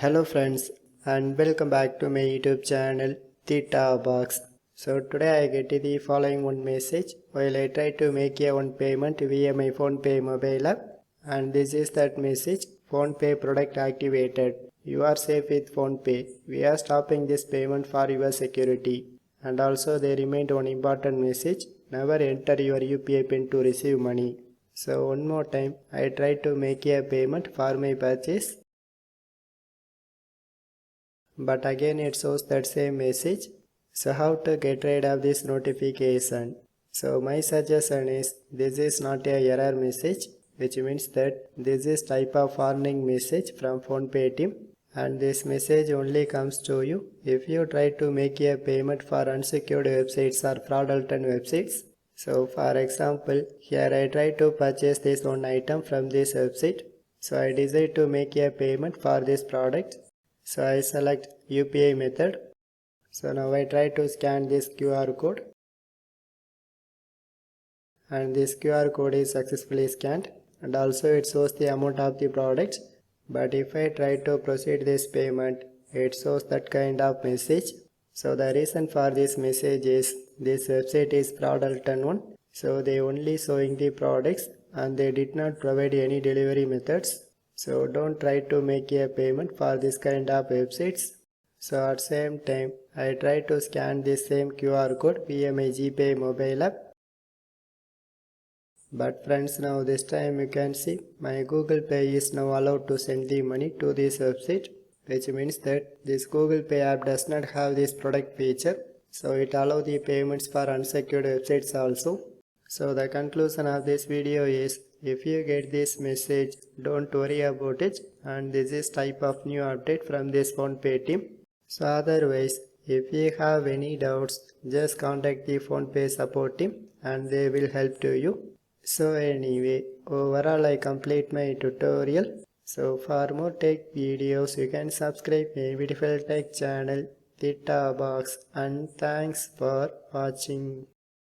Hello friends and welcome back to my YouTube channel Theta Box. So today I get the following one message while I try to make a one payment via my Phonepe mobile app, and this is that message: Phonepe product activated. You are safe with Phonepe. We are stopping this payment for your security. And also they remained one important message: never enter your UPI PIN to receive money. So one more time I try to make a payment for my purchase, but again it shows that same message. So how to get rid of this notification? So my suggestion is, this is not a error message, which means that this is type of warning message from Phonepe team, and this message only comes to you if you try to make a payment for unsecured websites or fraudulent websites. So for example, here I try to purchase this one item from this website. So I decide to make a payment for this product. So I select UPI method. So now I try to scan this QR code, and this QR code is successfully scanned, and also it shows the amount of the product. But if I try to proceed this payment, it shows that kind of message. So the reason for this message is this website is fraudulent one. So they only showing the products and they did not provide any delivery methods. So don't try to make a payment for this kind of websites. So at same time I try to scan this same QR code via my GPay mobile app. But friends, now this time you can see my Google Pay is now allowed to send the money to this website, which means that this Google Pay app does not have this product feature. So it allows the payments for unsecured websites also. So the conclusion of this video is, if you get this message, don't worry about it, and this is type of new update from this Phonepe team. So otherwise, if you have any doubts, just contact the Phonepe support team and they will help to you. So anyway, overall I complete my tutorial. So for more tech videos, you can subscribe my beautiful tech channel Theta Box, and thanks for watching.